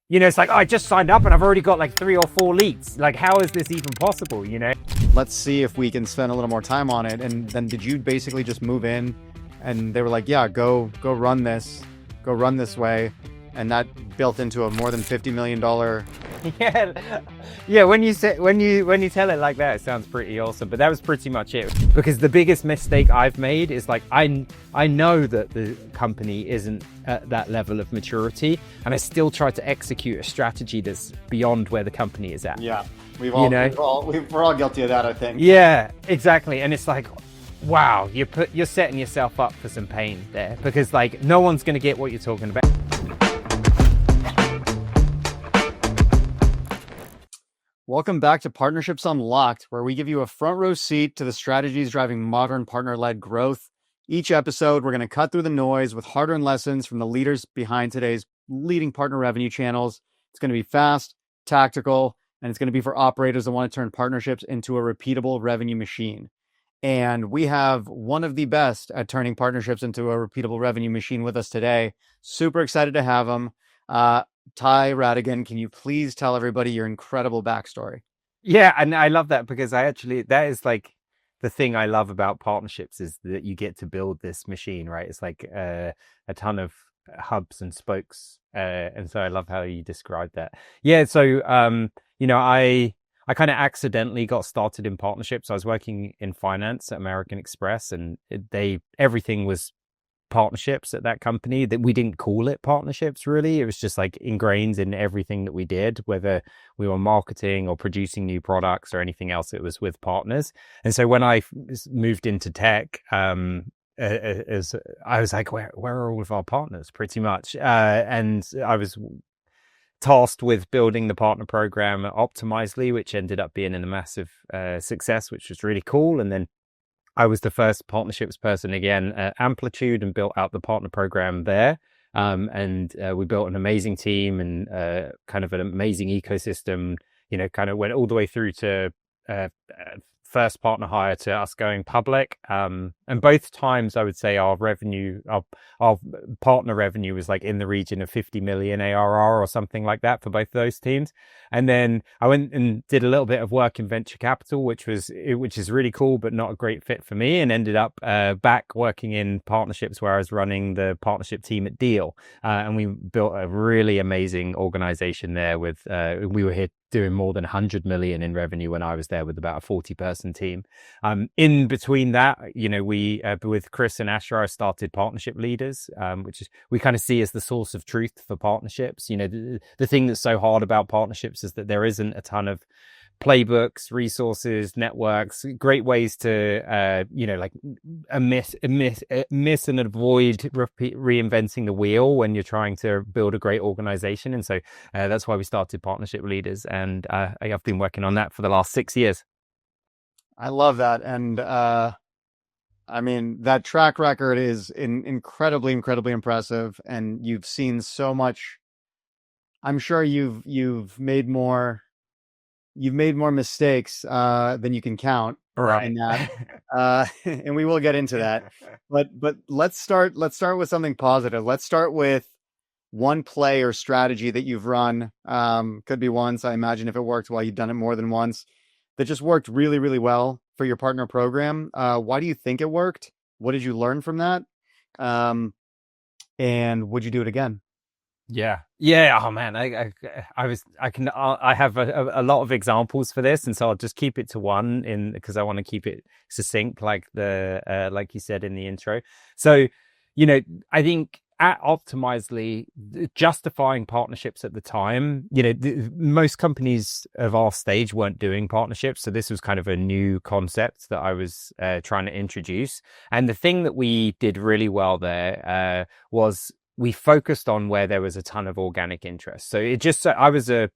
You know, it's like, oh, I just signed up and I've already got like 3 or 4 leads. Like, how is this even possible, you know? Let's see if we can spend a little more time on it. And then did you basically just move in and they were like, yeah, go run this way. And that built into a more than $50 million. Yeah. When you tell it like that, it sounds pretty awesome. But that was pretty much it. Because the biggest mistake I've made is like, I know that the company isn't at that level of maturity, and I still try to execute a strategy that's beyond where the company is at. Yeah, we're all guilty of that, I think. Yeah, exactly. And it's like, wow, you're setting yourself up for some pain there, because like no one's going to get what you're talking about. Welcome back to Partnerships Unlocked, where we give you a front row seat to the strategies driving modern partner-led growth. Each episode, we're going to cut through the noise with hard-earned lessons from the leaders behind today's leading partner revenue channels. It's going to be fast, tactical, and it's going to be for operators that want to turn partnerships into a repeatable revenue machine. And we have one of the best at turning partnerships into a repeatable revenue machine with us today. Super excited to have him. Tai Rattigan, can you please tell everybody your incredible backstory? Yeah, and I love that, because that is like the thing I love about partnerships, is that you get to build this machine, right? It's like a ton of hubs and spokes, and so I love how you described that. Yeah, so you know, I kind of accidentally got started in partnerships. I was working in finance at American Express, and everything was partnerships at that company. That we didn't call it partnerships, really. It was just like ingrained in everything that we did, whether we were marketing or producing new products or anything else. It was with partners. And so when I moved into tech, as I was like, where are all of our partners, pretty much? And I was tasked with building the partner program at Optimizely, which ended up being a massive success, which was really cool. And then I was the first partnerships person again at Amplitude and built out the partner program there. And we built an amazing team and kind of an amazing ecosystem, you know, kind of went all the way through to first partner hire to us going public. And both times I would say our partner revenue was like in the region of 50 million ARR or something like that for both those teams. And then I went and did a little bit of work in venture capital, which is really cool, but not a great fit for me, and ended up back working in partnerships, where I was running the partnership team at Deel. And we built a really amazing organization there with, we were here doing more than 100 million in revenue when I was there, with about a 40-person team. In between that, you know, we with Chris and Asher, I started Partnership Leaders, which is we kind of see as the source of truth for partnerships. You know, the thing that's so hard about partnerships is that there isn't a ton of playbooks, resources, networks, great ways to you know, like miss and avoid reinventing the wheel when you're trying to build a great organization. And so that's why we started Partnership Leaders, and I've been working on that for the last 6 years. I love that. And I mean, that track record is incredibly impressive, and you've seen so much. I'm sure you've made more mistakes than you can count. Right. In that. And we will get into that. But let's start with something positive. Let's start with one play or strategy that you've run. Could be once. I imagine if it worked well, you've done it more than once. That just worked really, really well for your partner program. Why do you think it worked? What did you learn from that? And would you do it again? Yeah. Oh man, I have a lot of examples for this, and so I'll just keep it to one, because I want to keep it succinct, like like you said in the intro. So, you know, I think at Optimizely, justifying partnerships at the time, you know, most companies of our stage weren't doing partnerships. So this was kind of a new concept that I was trying to introduce. And the thing that we did really well there was we focused on where there was a ton of organic interest. So I was a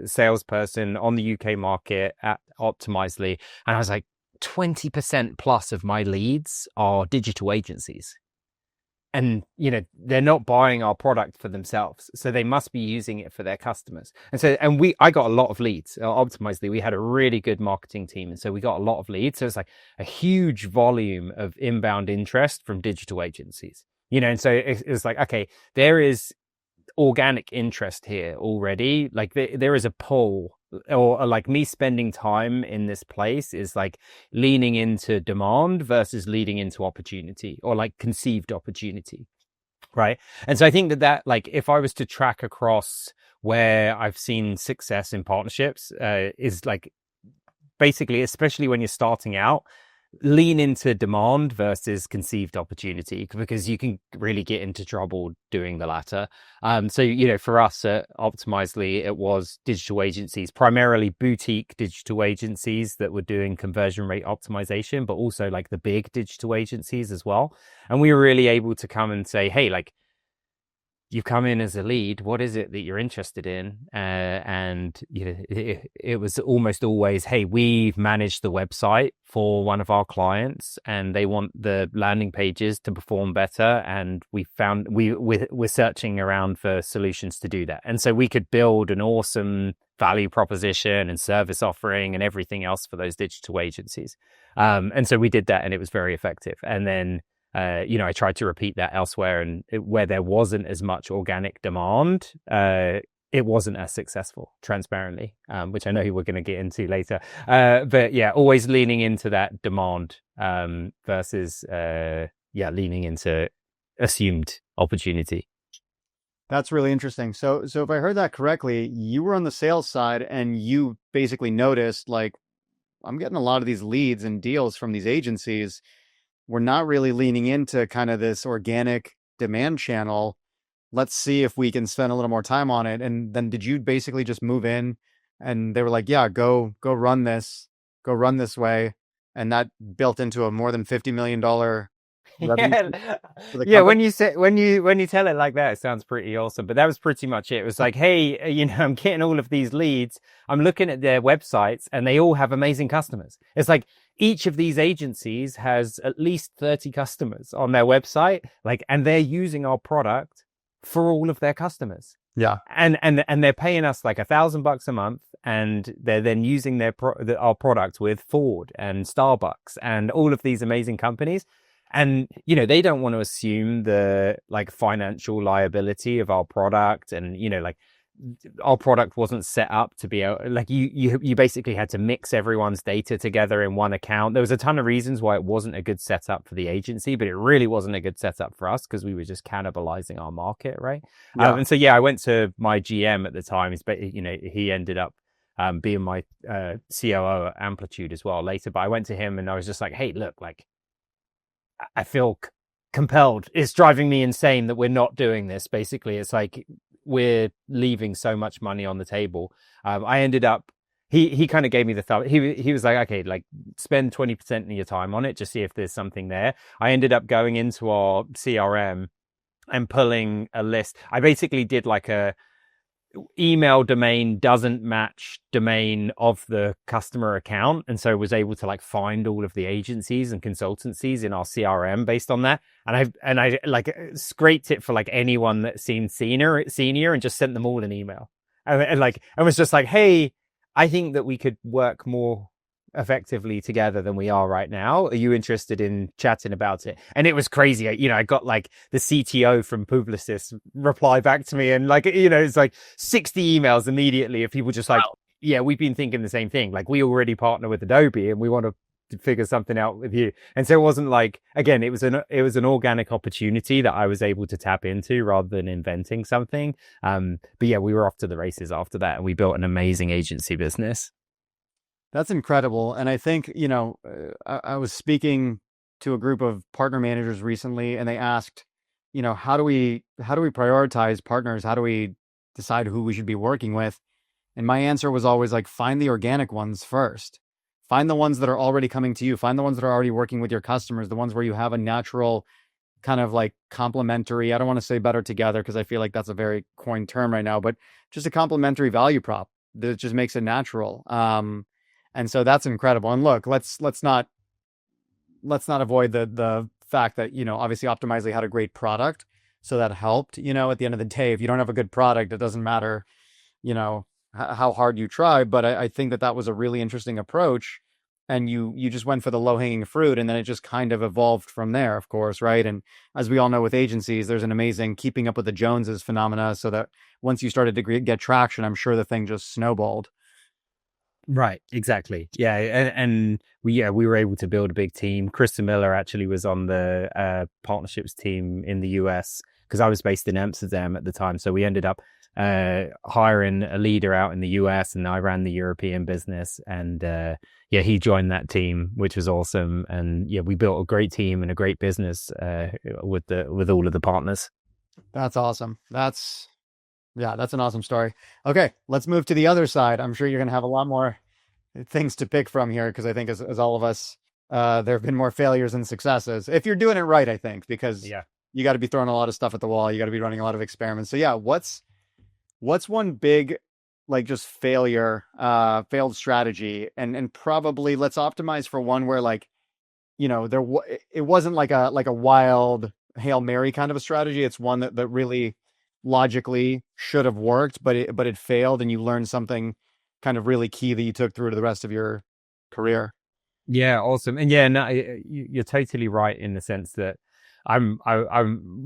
salesperson on the UK market at Optimizely, and I was like, 20% plus of my leads are digital agencies. And, you know, they're not buying our product for themselves, so they must be using it for their customers. And so, I got a lot of leads. Optimizely, we had a really good marketing team, and so we got a lot of leads. So it's like a huge volume of inbound interest from digital agencies, you know. And so it's like, okay, there is organic interest here already. Like there is a pull, or like me spending time in this place is like leaning into demand versus leading into opportunity, or like conceived opportunity. Right. And so I think that like if I was to track across where I've seen success in partnerships, is like basically, especially when you're starting out, lean into demand versus conceived opportunity, because you can really get into trouble doing the latter. So, for us at Optimizely, it was digital agencies, primarily boutique digital agencies that were doing conversion rate optimization, but also like the big digital agencies as well. And we were really able to come and say, hey, like, you come in as a lead, what is it that you're interested in? And it was almost always, hey, we've managed the website for one of our clients and they want the landing pages to perform better. And we're searching around for solutions to do that. And so we could build an awesome value proposition and service offering and everything else for those digital agencies. And so we did that and it was very effective. And then I tried to repeat that elsewhere, and where there wasn't as much organic demand, it wasn't as successful, transparently, which I know we're going to get into later. But yeah, always leaning into that demand versus leaning into assumed opportunity. That's really interesting. So if I heard that correctly, you were on the sales side and you basically noticed, like, I'm getting a lot of these leads and deals from these agencies. We're not really leaning into kind of this organic demand channel. Let's see if we can spend a little more time on it. And then did you basically just move in and they were like, yeah, go run this way. And that built into a more than $50 million revenue for the Yeah, company? when you tell it like that, it sounds pretty awesome. But that was pretty much it. It was like, hey, I'm getting all of these leads. I'm looking at their websites and they all have amazing customers. It's like each of these agencies has at least 30 customers on their website, like, and they're using our product for all of their customers. Yeah. And they're paying us like $1,000 a month, and they're then using our product with Ford and Starbucks and all of these amazing companies. And they don't want to assume the like financial liability of our product, and like our product wasn't set up to be like you basically had to mix everyone's data together in one account. There was a ton of reasons why it wasn't a good setup for the agency, but it really wasn't a good setup for us because we were just cannibalizing our market, right? Yeah. And so yeah, I went to my GM at the time. He ended up being my COO at Amplitude as well later, but I went to him and I was just like, hey, look, like, I feel compelled. It's driving me insane that we're not doing this. Basically, it's like we're leaving so much money on the table. I ended up. He kind of gave me the thumb. He was like, okay, like spend 20% of your time on it, just see if there's something there. I ended up going into our CRM and pulling a list. I basically did like a email domain doesn't match domain of the customer account, and so was able to like find all of the agencies and consultancies in our CRM based on that. And I like scraped it for like anyone that seemed senior and just sent them all an email, and was just like, hey, I think that we could work more effectively together than we are right now. Are you interested in chatting about it? And it was crazy. I got like the CTO from Publicis reply back to me, and like, it's like 60 emails immediately of people just like, wow, yeah, we've been thinking the same thing. Like, we already partner with Adobe and we want to figure something out with you. And so it wasn't like, again, it was an organic opportunity that I was able to tap into rather than inventing something. But yeah, we were off to the races after that, and we built an amazing agency business. That's incredible. And I think, I was speaking to a group of partner managers recently, and they asked, how do we prioritize partners? How do we decide who we should be working with? And my answer was always like, find the organic ones first. Find the ones that are already coming to you. Find the ones that are already working with your customers, the ones where you have a natural kind of like complementary, I don't want to say better together because I feel like that's a very coined term right now, but just a complementary value prop that just makes it natural. And so that's incredible. And look, let's not avoid the fact that, obviously Optimizely had a great product. So that helped, at the end of the day. If you don't have a good product, it doesn't matter, how hard you try. But I think that was a really interesting approach. and you just went for the low hanging fruit, and then it just kind of evolved from there, of course, right? And as we all know with agencies, there's an amazing keeping up with the Joneses phenomena, so that once you started to get traction, I'm sure the thing just snowballed. Right, exactly. Yeah, and we were able to build a big team. Kristen Miller actually was on the partnerships team in the US because I was based in Amsterdam at the time. So we ended up hiring a leader out in the US, and I ran the European business. And yeah, he joined that team, which was awesome. And yeah, we built a great team and a great business with all of the partners. That's awesome. That's an awesome story. Okay, let's move to the other side. I'm sure you're going to have a lot more things to pick from here because I think as all of us, there have been more failures than successes. If you're doing it right, I think, because Yeah. you got to be throwing a lot of stuff at the wall. You got to be running a lot of experiments. So yeah, what's one big like just failed strategy, and probably let's optimize for one where like it wasn't like a wild Hail Mary kind of a strategy. It's one that really logically should have worked, but it failed, and you learned something kind of really key that you took through to the rest of your career. Yeah, awesome. And yeah, no, you're totally right in the sense that I'm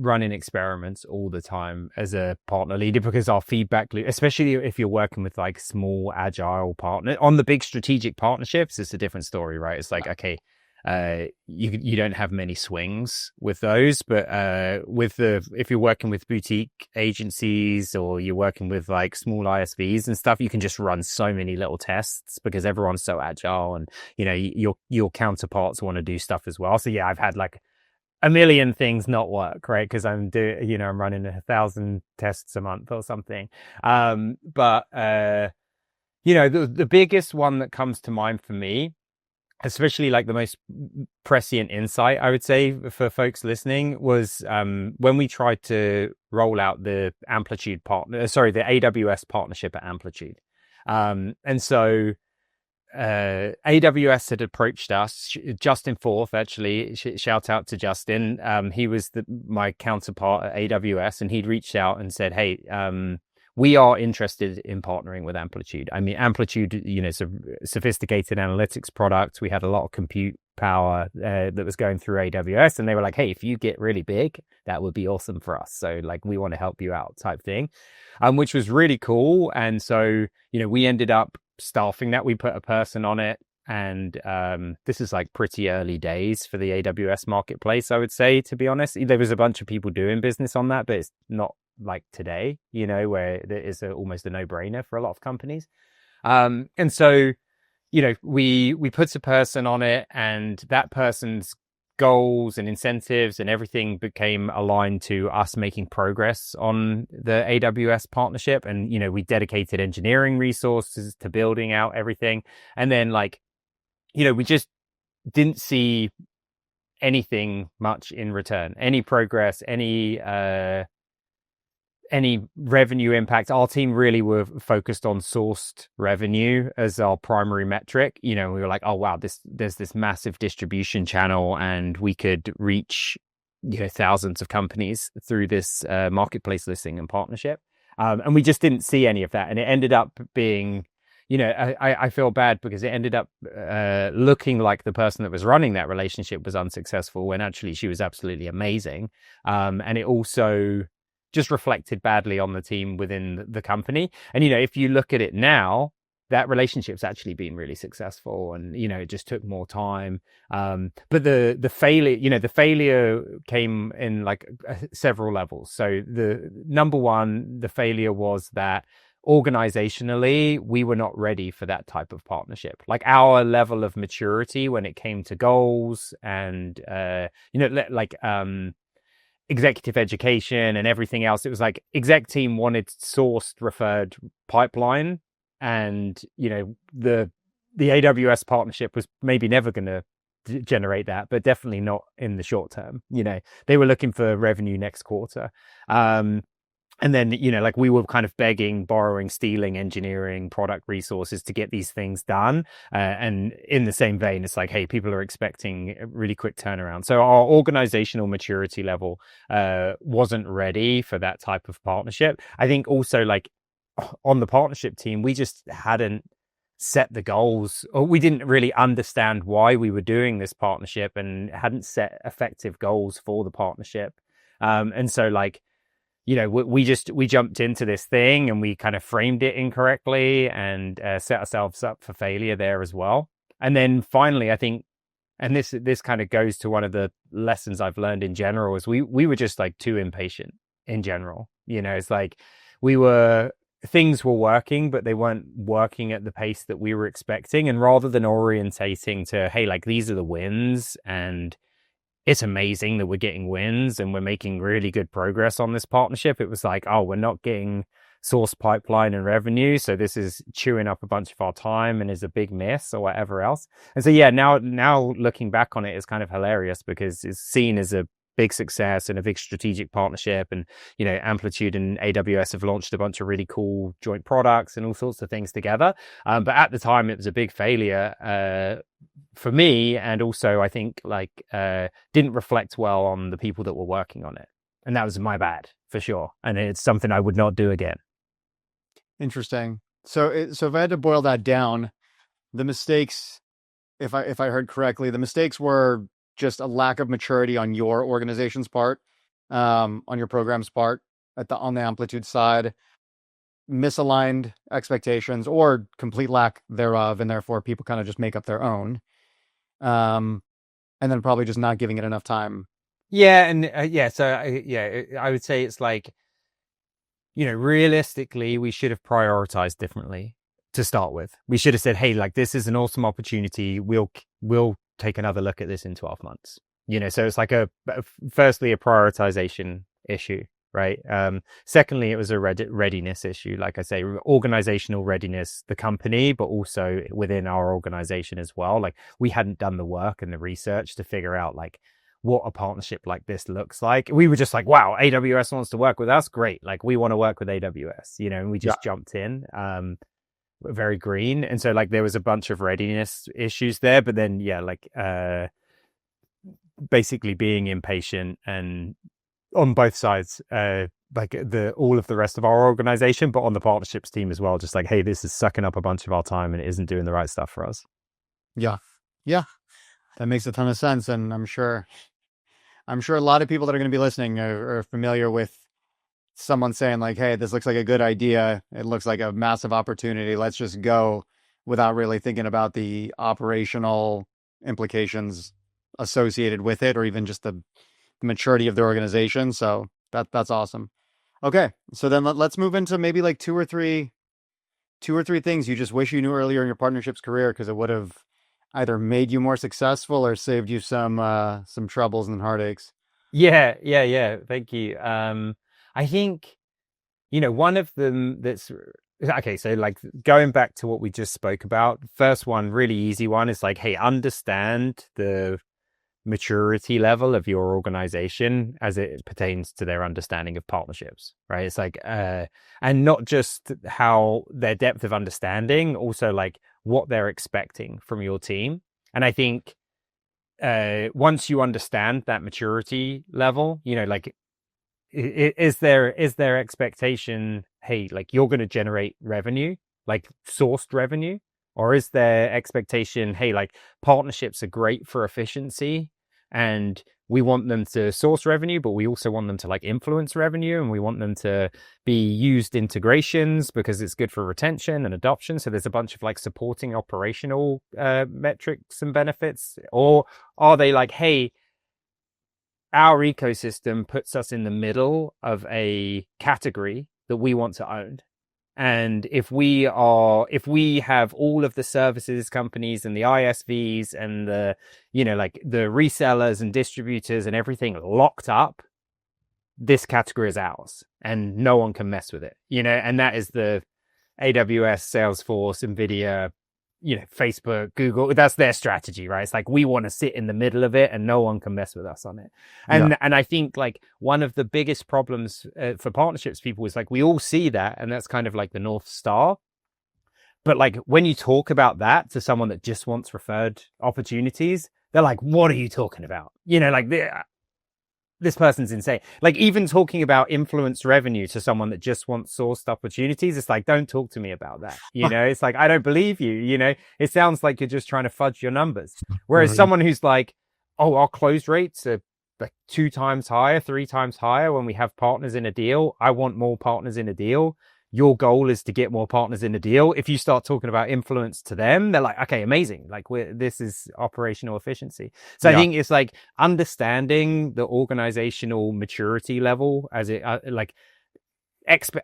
running experiments all the time as a partner leader because our feedback loop, especially if you're working with like small agile partner on the big strategic partnerships, it's a different story, right? It's like, okay, you don't have many swings with those, but if you're working with boutique agencies or you're working with like small ISVs and stuff, you can just run so many little tests because everyone's so agile, and your counterparts want to do stuff as well. So yeah, I've had like a million things not work, right? Because I'm running 1,000 tests a month or something. But the biggest one that comes to mind for me, especially like the most prescient insight, I would say for folks listening, was when we tried to roll out the AWS partnership at Amplitude. And so AWS had approached us. Justin Forth, actually, shout out to Justin. He was my counterpart at AWS, and he'd reached out and said, "Hey, we are interested in partnering with Amplitude." I mean, Amplitude, it's a sophisticated analytics product. We had a lot of compute power that was going through AWS, and they were like, "Hey, if you get really big, that would be awesome for us. So, like, we want to help you out," type thing, which was really cool. And so, we ended up staffing that. We put a person on it, and this is like pretty early days for the AWS marketplace, I would say, to be honest. There was a bunch of people doing business on that, but it's not like today, where it is almost a no-brainer for a lot of companies. And so, we put a person on it, and that person's goals and incentives and everything became aligned to us making progress on the AWS partnership. And, we dedicated engineering resources to building out everything. And then we just didn't see anything much in return, any progress, any revenue impact. Our team really were focused on sourced revenue as our primary metric. We were like, oh wow, there's this massive distribution channel, and we could reach thousands of companies through this marketplace listing and partnership. And we just didn't see any of that, and it ended up being, I feel bad because it ended up looking like the person that was running that relationship was unsuccessful when actually she was absolutely amazing. And it also just reflected badly on the team within the company. And, if you look at it now, that relationship's actually been really successful, and, it just took more time. But the failure came in like several levels. So the number one, the failure was that organizationally, we were not ready for that type of partnership. Like our level of maturity when it came to goals and, executive education and everything else. It was like exec team wanted sourced referred pipeline, and the AWS partnership was maybe never going to generate that, but definitely not in the short term. They were looking for revenue next quarter. And then, we were kind of begging, borrowing, stealing engineering product resources to get these things done. And in the same vein, it's like, hey, people are expecting a really quick turnaround. So our organizational maturity level wasn't ready for that type of partnership. I think also on the partnership team, we just hadn't set the goals, or we didn't really understand why we were doing this partnership and hadn't set effective goals for the partnership. And so like, we jumped into this thing and we kind of framed it incorrectly and set ourselves up for failure there as well. And then finally, I think, and this kind of goes to one of the lessons I've learned in general, is we were just like too impatient in general. It's like things were working, but they weren't working at the pace that we were expecting. And rather than orientating to, hey, like these are the wins and it's amazing that we're getting wins and we're making really good progress on this partnership, it was like, oh, we're not getting source pipeline and revenue, so this is chewing up a bunch of our time and is a big miss or whatever else. And so now looking back on it is kind of hilarious because it's seen as a big success and a big strategic partnership, and Amplitude and AWS have launched a bunch of really cool joint products and all sorts of things together, but at the time it was a big failure for me, and also I think didn't reflect well on the people that were working on it, and that was my bad for sure, and it's something I would not do again. Interesting. So if I had to boil that down, the mistakes, if I heard correctly, the mistakes were just a lack of maturity on your organization's part, on your program's part, on the Amplitude side, misaligned expectations or complete lack thereof, and therefore people kind of just make up their own. And then probably just not giving it enough time. Yeah, and I would say it's like, realistically, we should have prioritized differently to start with. We should have said, hey, like this is an awesome opportunity. We'll take another look at this in 12 months. So it's like firstly a prioritization issue, right? Secondly, it was a readiness issue. Like I say, organizational readiness, the company, but also within our organization as well. Like we hadn't done the work and the research to figure out like what a partnership like this looks like. We were just like, wow, AWS wants to work with us. Great. Like we want to work with AWS, and we just jumped in, very green. And so like there was a bunch of readiness issues there, but then, basically being impatient and on both sides, all of the rest of our organization, but on the partnerships team as well. Just like, hey, this is sucking up a bunch of our time and it isn't doing the right stuff for us. Yeah. That makes a ton of sense. And I'm sure a lot of people that are going to be listening are familiar with someone saying like, hey, this looks like a good idea. It looks like a massive opportunity. Let's just go, without really thinking about the operational implications associated with it, or even just the maturity of the organization. So that's awesome. Okay. So then let's move into maybe like two or three things you just wish you knew earlier in your partnerships career, because it would have either made you more successful or saved you some troubles and heartaches. Yeah. Thank you. I think, one of them that's okay. So like going back to what we just spoke about, first one, really easy one is like, hey, understand the maturity level of your organization as it pertains to their understanding of partnerships, right? It's like, and not just how their depth of understanding, also like what they're expecting from your team. And I think once you understand that maturity level, like is their expectation, hey, like you're going to generate revenue, like sourced revenue, or is their expectation, hey, like partnerships are great for efficiency and we want them to source revenue, but we also want them to like influence revenue, and we want them to be used integrations because it's good for retention and adoption. So there's a bunch of like supporting operational metrics and benefits. Or are they like, hey, our ecosystem puts us in the middle of a category that we want to own. And if we have all of the services companies and the ISVs and the, like the resellers and distributors and everything locked up, this category is ours and no one can mess with it, and that is the AWS, Salesforce, NVIDIA, Facebook, Google, that's their strategy, right? It's like, we want to sit in the middle of it and no one can mess with us on it. And I think like one of the biggest problems for partnerships people is like, we all see that, and that's kind of like the North Star. But like when you talk about that to someone that just wants referred opportunities, they're like, what are you talking about? Like this person's insane. Like even talking about influence revenue to someone that just wants sourced opportunities, it's like, don't talk to me about that. It's like, I don't believe you. It sounds like you're just trying to fudge your numbers. Whereas Right. someone who's like, oh, our close rates are like 2 times higher, 3 times higher when we have partners in a deal. I want more partners in a deal. Your goal is to get more partners in a deal. If you start talking about influence to them, they're like, okay, amazing. Like this is operational efficiency. So I Yeah. think it's like understanding the organizational maturity level as it like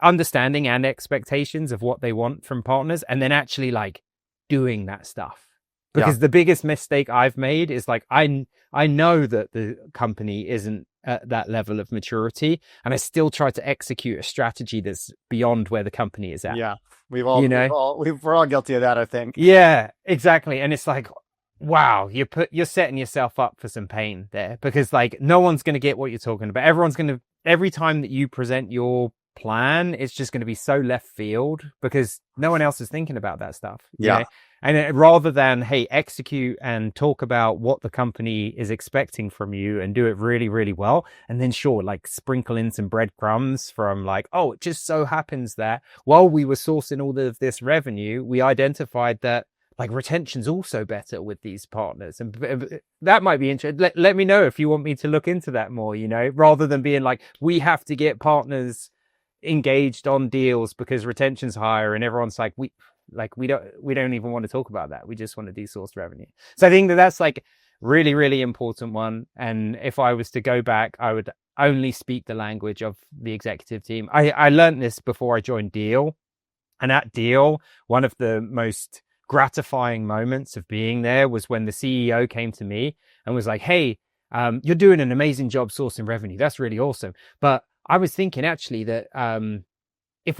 understanding and expectations of what they want from partners, and then actually like doing that stuff. Yeah. Because the biggest mistake I've made is like, I know that the company isn't at that level of maturity, and I still try to execute a strategy that's beyond where the company is at. Yeah. We're all guilty of that, I think. Yeah, exactly. And it's like, wow, you're setting yourself up for some pain there, because like no one's going to get what you're talking about. Every time that you present your plan, it's just going to be so left field because no one else is thinking about that stuff. Yeah. And rather than, hey, execute and talk about what the company is expecting from you and do it really, really well. And then sure, like sprinkle in some breadcrumbs from like, oh, it just so happens that while we were sourcing all of this revenue, we identified that like retention's also better with these partners. And that might be interesting. Let me know if you want me to look into that more, rather than being like, we have to get partners engaged on deals because retention's higher and everyone's like, we don't even want to talk about that. We just want to do sourced revenue. So I think that's like really, really important one. And if I was to go back, I would only speak the language of the executive team. I learned this before I joined Deel. And at Deel, one of the most gratifying moments of being there was when the CEO came to me and was like, hey, you're doing an amazing job sourcing revenue. That's really awesome. But I was thinking actually that if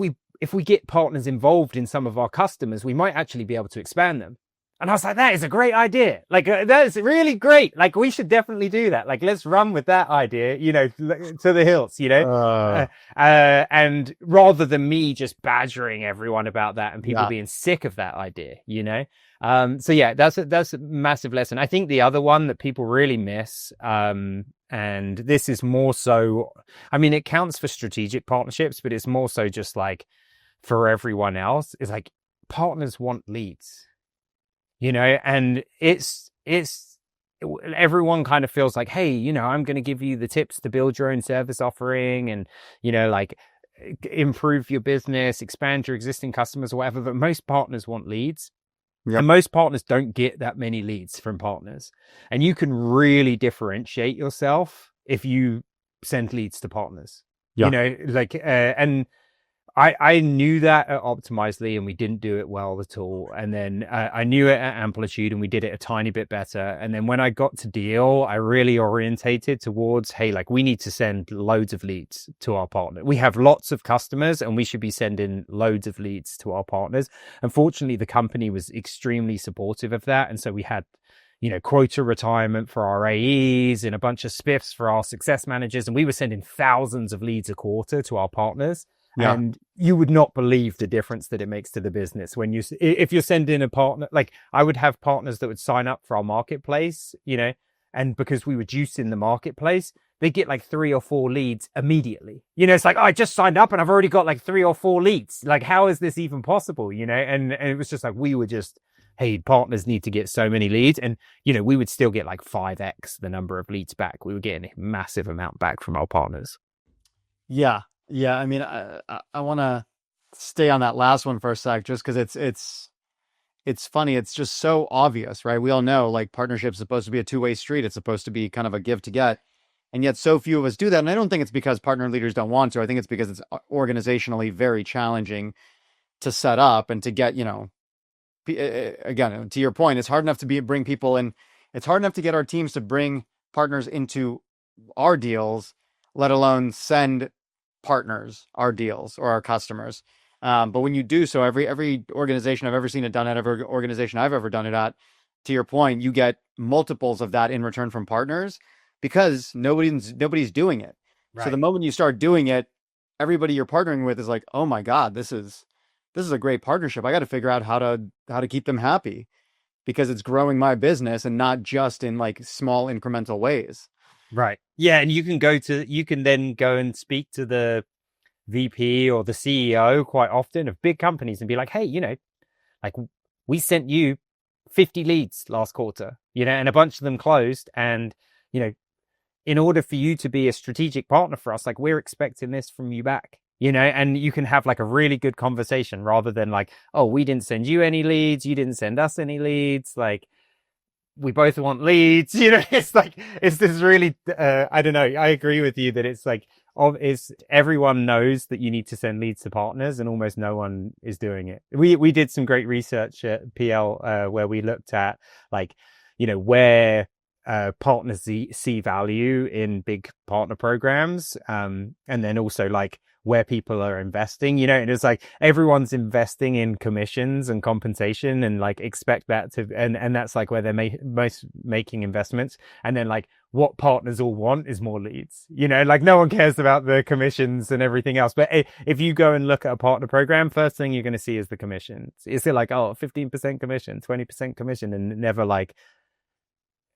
we get partners involved in some of our customers, we might actually be able to expand them. And I was like, that is a great idea. Like, that is really great. Like, we should definitely do that. Like, let's run with that idea, to the hills, and rather than me just badgering everyone about that and people being sick of that idea, So yeah, that's a massive lesson. I think the other one that people really miss, and this is more so, I mean, it counts for strategic partnerships, but it's more so just like for everyone else, is like partners want leads. And it's everyone kind of feels like, hey, I'm going to give you the tips to build your own service offering and, like improve your business, expand your existing customers or whatever. But most partners want leads. Yep. And most partners don't get that many leads from partners. And you can really differentiate yourself if you send leads to partners, and I knew that at Optimizely and we didn't do it well at all. And then I knew it at Amplitude and we did it a tiny bit better. And then when I got to Deel, I really orientated towards, hey, like we need to send loads of leads to our partner. We have lots of customers and we should be sending loads of leads to our partners. Unfortunately, the company was extremely supportive of that. And so we had quota retirement for our AEs and a bunch of spiffs for our success managers. And we were sending thousands of leads a quarter to our partners. Yeah. And you would not believe the difference that it makes to the business if you're sending a partner. Like I would have partners that would sign up for our marketplace, and because we were juicing the marketplace, they get like 3 or 4 leads immediately. It's like, oh, I just signed up and I've already got like 3 or 4 leads. Like, how is this even possible? And it was just like, we were just, hey, partners need to get so many leads. And, we would still get like 5x the number of leads back. We were getting a massive amount back from our partners. Yeah. Yeah, I mean, I want to stay on that last one for a sec, just because it's funny. It's just so obvious, right? We all know like partnership's supposed to be a two-way street. It's supposed to be kind of a give to get, and yet so few of us do that. And I don't think it's because partner leaders don't want to. I think it's because it's organizationally very challenging to set up and to get. Again, to your point, it's hard enough to bring people in. It's hard enough to get our teams to bring partners into our deals, let alone send partners our deals or our customers. But when you do so, every organization I've ever seen it done at, every organization I've ever done it at, to your point, you get multiples of that in return from partners because nobody's doing it. Right. So the moment you start doing it, everybody you're partnering with is like, oh my God, this is a great partnership. I got to figure out how to keep them happy because it's growing my business and not just in like small incremental ways. Right. Yeah, and you can then go and speak to the VP or the CEO quite often of big companies and be like, hey, like we sent you 50 leads last quarter, and a bunch of them closed. And, you know, in order for you to be a strategic partner for us, like we're expecting this from you back, and you can have like a really good conversation rather than like, oh, we didn't send you any leads, you didn't send us any leads. Like, we both want leads. It's like, it's this really I don't know, I agree with you that it's like, is everyone knows that you need to send leads to partners and almost no one is doing it. We did some great research at PL where we looked at like, where partners see value in big partner programs, and then also like where people are investing, and it's like everyone's investing in commissions and compensation and like expect that to, and that's like where they're most making investments. And then like what partners all want is more leads, like no one cares about the commissions and everything else. But if you go and look at a partner program, first thing you're going to see is the commissions. Is it like, oh, 15% commission, 20% commission, and never like,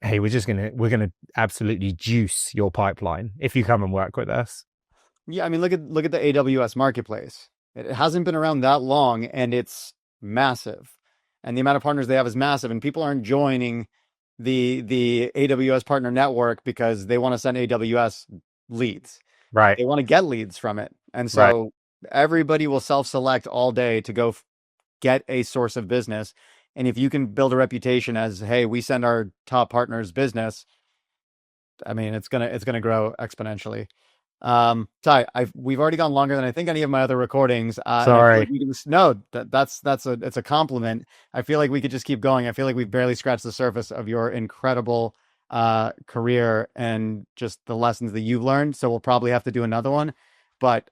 hey, we're gonna absolutely juice your pipeline if you come and work with us. Yeah, I mean, look at the AWS marketplace. It hasn't been around that long, and it's massive. And the amount of partners they have is massive, and people aren't joining the AWS partner network because they want to send AWS leads. Right. They want to get leads from it. And Right. so everybody will self-select all day to go get a source of business. And if you can build a reputation as, hey, we send our top partners business, I mean, it's gonna grow exponentially. Tai, we've already gone longer than I think any of my other recordings, and I feel like Sorry. we can just, no, it's a compliment. I feel like we could just keep going. I feel like we've barely scratched the surface of your incredible career and just the lessons that you've learned. So we'll probably have to do another one. But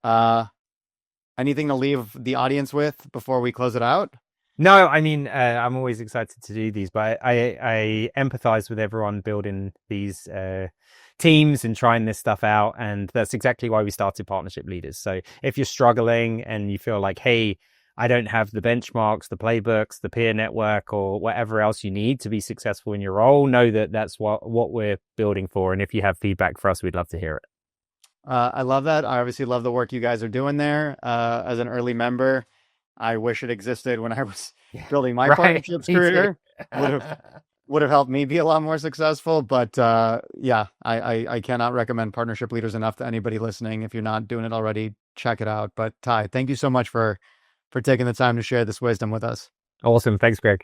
anything to leave the audience with before we close it out? No, I mean, I'm always excited to do these, but I empathize with everyone building these teams and trying this stuff out. And that's exactly why we started Partnership Leaders. So if you're struggling and you feel like, hey, I don't have the benchmarks, the playbooks, the peer network, or whatever else you need to be successful in your role, know that that's what we're building for. And if you have feedback for us, we'd love to hear it. I love that. I obviously love the work you guys are doing there. As an early member, I wish it existed when I was Yeah. building my Right. partnerships Me too. career. Would have helped me be a lot more successful. But yeah, I cannot recommend Partnership Leaders enough to anybody listening. If you're not doing it already, check it out. But Tai, thank you so much for taking the time to share this wisdom with us. Awesome. Thanks, Greg.